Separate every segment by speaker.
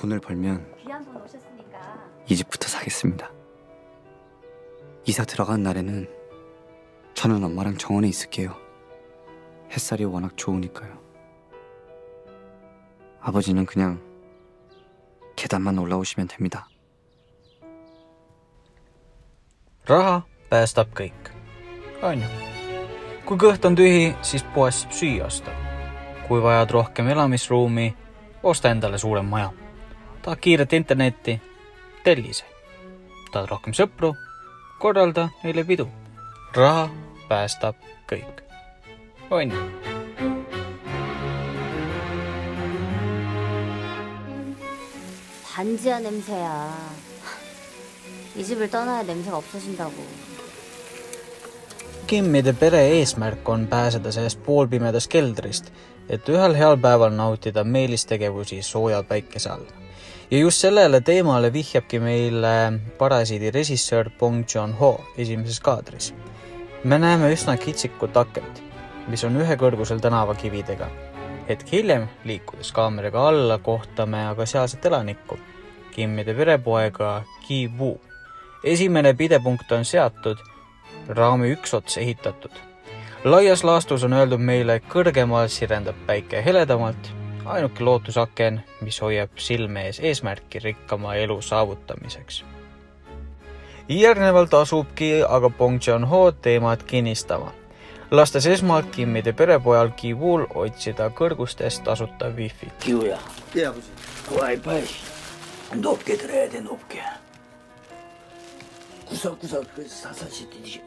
Speaker 1: 돈을 벌면
Speaker 2: 귀한 분 오셨으니까.
Speaker 1: 이 집부터 사겠습니다. 이사 들어간 날에는 저는 엄마랑 정원에 있을게요. 햇살이 워낙 좋으니까요. 아버지는 그냥 계단만 olau시면 됩니다.
Speaker 3: Raha päästab kõik. Aina. Kui kõht on tühi, siis poes saab süüa osta. Kui vajad rohkem elamisruumi, osta endale suurem maja. Tahad kiiret internetti? Telli see. Tahad rohkem sõpru? Korralda neile pidu. Raha päästab kõik. On ju?
Speaker 2: 반지하 냄새야. 이 집을 떠나야 냄새가 없어진다고.
Speaker 3: Kimmide pere eesmärk on pääseda sellest poolpimedast keldrist, et ühel heal päeval nautida meelistegevusi sooja päikese all. Ja just sellele teemale vihjabki meile Parasiidi režissöör Bong Joon-ho esimeses kaadris. Me näeme üsna kitsikut akent, mis on ühekõrgusel tänavakividega. Hetk hiljem, liikudes kaameraga alla, kohtame aga sealset elanikku, Kimmide perepoega Ki Woo. Esimene pidepunkt on seatud, raami üks ots ehitatud. Laias laastus on öeldud meile, kõrgemal sirendab päike heledamalt, ainuke lootusaken, mis hoiab silme ees eesmärki rikkama elu saavutamiseks. Järgnevalt asubki aga Bong Joon-ho teemat kinnistama. Lastes esmalt Kimmide perepojal Ki Wool otsida kõrgustest tasuta wifi.
Speaker 4: 기우야. 예, 아버지. 와이파이 높게 들어야 돼, 높게. 구석구석 그 사사시티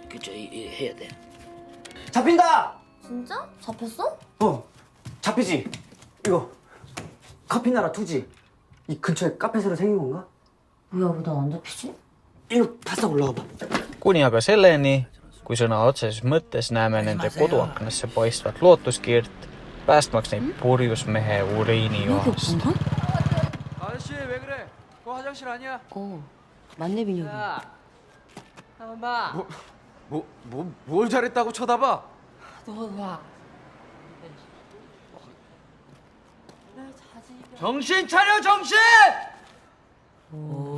Speaker 4: 해야 돼.
Speaker 5: 잡힌다!
Speaker 2: 진짜? 잡혔어?
Speaker 5: 잡히지? 이거 커피나라 투지. 이 근처에 카페 새로 생긴 건가?
Speaker 2: 뭐야, 왜 나 안 잡히지?
Speaker 5: 이거 바싹 올라와봐.
Speaker 3: Kuni aga selleni, kui sõna otseses mõttes näeme nende koduaknasse paistvat lootuskiirt, päästmaks neid purjus mehe uriini johast.
Speaker 6: 아저씨 왜 그래? 그거 화장실 아니야?
Speaker 2: 맞네, 민혁이.
Speaker 6: 한번 봐. 뭘 잘했다고 쳐다봐?
Speaker 7: 너 봐.
Speaker 6: 정신 차려 정신!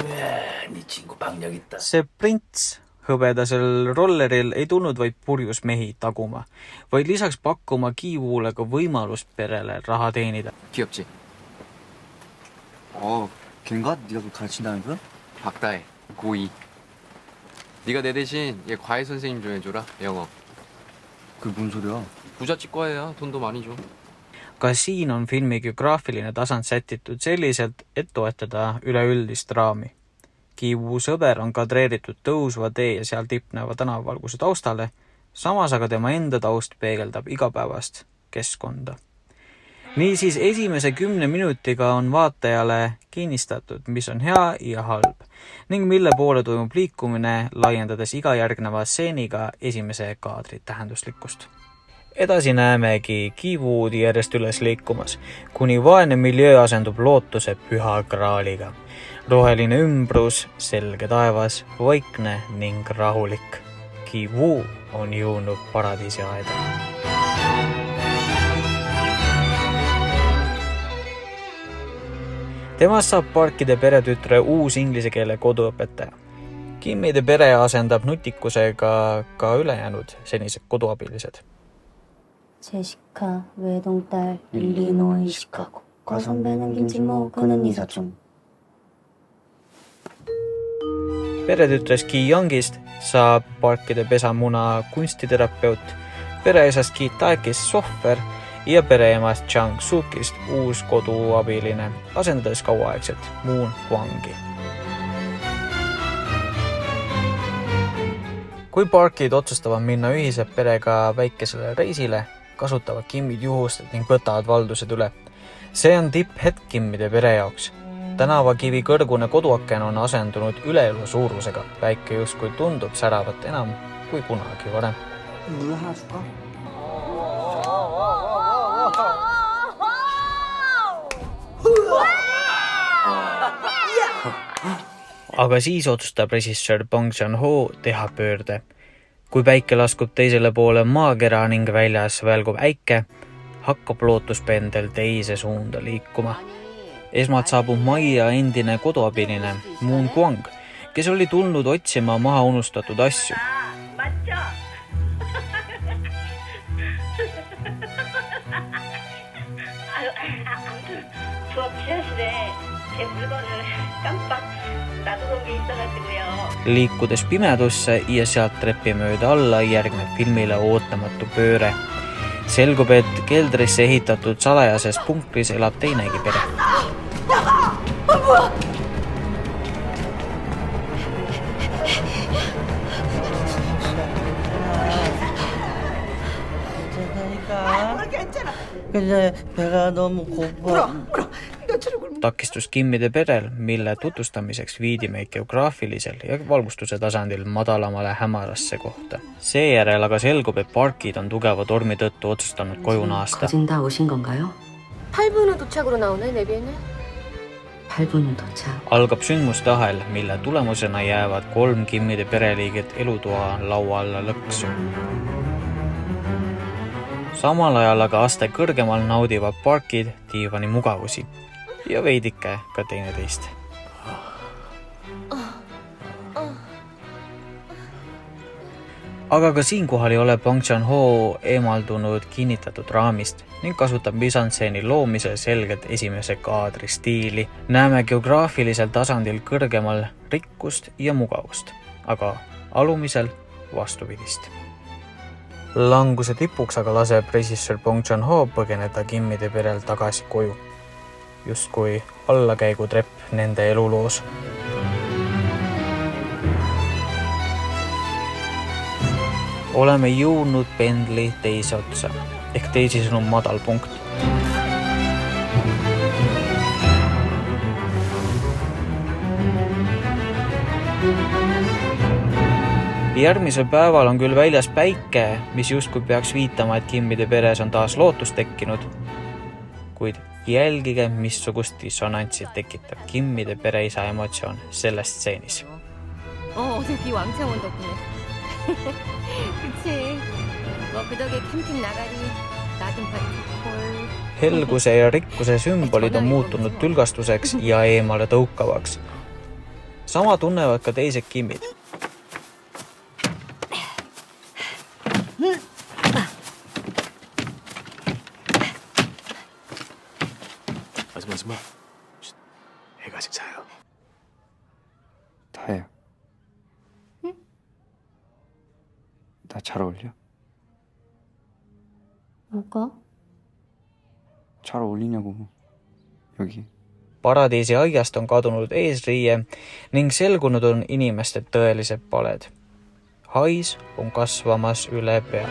Speaker 4: 네 친구 박력 있다.
Speaker 3: See prints hõbedasel rolleril ei tulnud vaid purjus mehi taguma, vaid lisaks pakkuma Ki Woole ka võimalust perele raha teenida.
Speaker 1: 귀엽지? 걔인가? 네가 그걸 가르친다는 거야?
Speaker 8: 박다혜, 고2. 네가 내 대신 얘 과외 선생님 좀 해줘라, 영어.
Speaker 1: 그게 뭔 소리야?
Speaker 8: 부잣집과외야, 돈도 많이 줘.
Speaker 3: Ka siin on filmi geograafiline tasand sätitud selliselt, et toetada üleüldist raami. Ki Woo sõber on kadreeritud tõusva tee ja seal tippneva tänavavalguse taustale, samas aga tema enda taust peegeldab igapäevast keskkonda. Niisiis esimese 10 minutiga on vaatajale kinnistatud, mis on hea ja halb ning mille poole toimub liikumine, laiendades iga järgneva stseeniga esimese kaadri tähenduslikkust. Edasi näemegi Ki Wood järjest üles liikumas, kuni vaene miljöö asendub lootuse püha kraaliga. Roheline ümbrus, selge taevas, vaikne ning rahulik. Ki Woo on jõudnud paradiisi aeda. Temast saab Parkide peretütre uus inglise keele koduõpetaja. Kimmide pere asendab nutikusega ka ülejäänud senised koduabilised.
Speaker 2: 제시카, 외동딸, 일리노이, 시카고. 과선배는 김진모, 그는 이사촌.
Speaker 3: Peretütres Ki Youngist saab Parkide pesamuna kunstiterapeut, pereisast Ki Taekist sohver ja pereemast Chang Sukist uus koduabiline, asendades kauaaegset Moon Hwangi. Kui Parkid otsustavad minna ühiselt perega väikesele reisile, kasutavad Kimmid juhusted ning võtavad valdused üle. See on tipphetk Kimmide pere jaoks. Tänavakivi kõrgune koduaken on asendunud üleelu suurusega. Väike justkui tundub säravat enam kui kunagi varem.
Speaker 5: 물 하나 줄까?
Speaker 3: Aga siis otsustab režissöör Bong Joon-ho teha pöörde. Kui päike laskub teisele poole maakera ning väljas välgub äike, hakkab lootuspendel teise suunda liikuma. Esmalt saabub majja endine koduabiline Moon Kwang, kes oli tulnud otsima maha unustatud asju.
Speaker 7: 맞죠? 아무튼 부엌 지하실에 제 물건을 깜빡 놔두던 게 있어가지고요.
Speaker 3: Liikudes pimedusse ja sealt trepi mööda alla järgneb filmile ootamatu pööre. Selgub, et keldrisse ehitatud salajases punkris elab teinegi pere.
Speaker 9: 근데 배가 너무 고파.
Speaker 3: Takistus Kimmide perel, mille tutvustamiseks viidi meid geograafilisel ja valgustuse tasandil madalamale hämarasse kohta. Seejärel aga selgub, et Parkid on tugeva tormi tõttu otsustanud koju naasta.
Speaker 10: 거진 다 오신 건가요?
Speaker 11: 8분 후 도착으로 나오네, 내비에는.
Speaker 10: 8분 후 도착.
Speaker 3: Algab sündmustahel, mille tulemusena jäävad 3 Kimmide pereliiget elutoa laua alla lõksu. Samal ajal aga aste kõrgemal naudivad Parkid diivani mugavusi ja veidike ka teineteist. Aga ka siinkohal ei ole Bong Joon-ho eemaldunud kinnitatud raamist ning kasutab misantseeni loomisel selgelt esimese kaadri stiili. Näeme geograafilisel tasandil kõrgemal rikkust ja mugavust, aga alumisel vastupidist. Languse tipuks aga laseb režissöör Bong Joon-ho põgeneda Kimmide perel tagasi koju, justkui allakäigutrepp nende eluloos. Oleme jõudnud pendli teise otsa, ehk teisisõnu madalpunkt. Järgmisel päeval on küll väljas päike, mis justkui peaks viitama, et Kimmide peres on taas lootus tekkinud, kuid jälgige, missugust dissonantsi tekitab Kimmide pereisa emotsioon selles stseenis.
Speaker 11: 어제 비 왕창 온 덕분에. 그치. 그 덕에 캠핑 나가리, 나든 파티 콜.
Speaker 3: Helguse ja rikkuse sümbolid on muutunud tülgastuseks ja eemale tõukavaks. Sama tunnevad ka teised Kimmid.
Speaker 4: 마지막 애가 아직 자요.
Speaker 1: 다혜야. 응? 나 잘 어울려?
Speaker 2: 뭐가?
Speaker 1: 잘 어울리냐고 여기.
Speaker 3: Paradiisi aiast on kadunud eesriie ning selgunud on inimeste tõelised paled. Hais on kasvamas üle pea.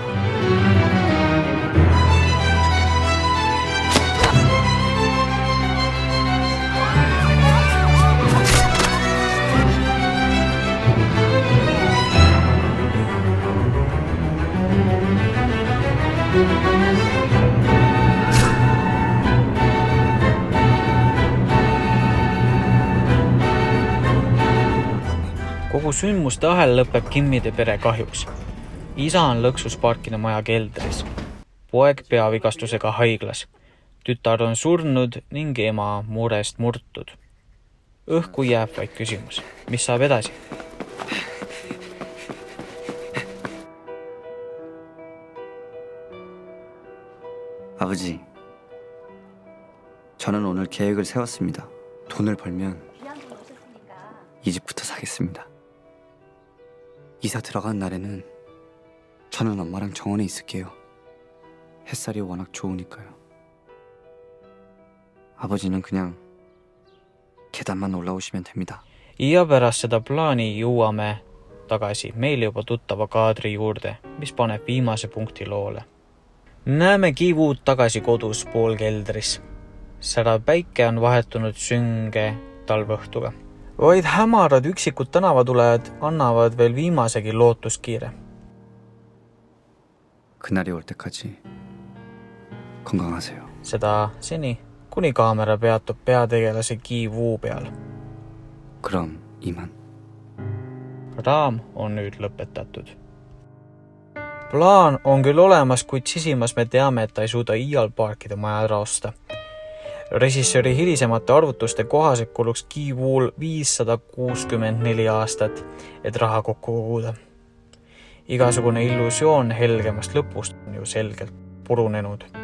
Speaker 3: Kogu sündmuste ahel lõpeb Kimmide pere kahjuks. Isa on lõksus Parkide maja keldris. Poeg peavigastusega haiglas. Tütar on surnud ning ema murest murtud. Õhku jääb vaid küsimus, mis saab edasi?
Speaker 1: 아버지, 저는 오늘 계획을 세웠습니다. 돈을 벌면 이 집부터 사겠습니다. 이사 들어간 날에는 저는 엄마랑 정원에 있을게요. 햇살이 워낙 좋으니까요. 아버지는 그냥 계단만 올라오시면 됩니다.
Speaker 3: Ja pärast seda plaani jõuame tagasi meile juba tuttava kaadri juurde, mis paneb viimase punkti loole. Näeme Kivuud tagasi kodus poolkeldris. Särav päike on vahetunud sünge talvõhtuga. Vaid hämarad üksikud tänavatulejad annavad veel viimasegi lootuskiire.
Speaker 1: 그날이 올 때까지 건강하세요.
Speaker 3: Seda seni, kuni kaamera peatub peategelase Kivu peal.
Speaker 1: 그럼 이만.
Speaker 3: Raam on nüüd lõpetatud. Plaan on küll olemas, kuid sisimas me teame, et ta ei suuda iial Parkide maja raosta. Režissööri hilisemate arvutuste kohaselt kuluks Ki-Wool 564 aastat, et raha kokku koguda. Igasugune illusioon helgemast lõpust on ju selgelt purunenud.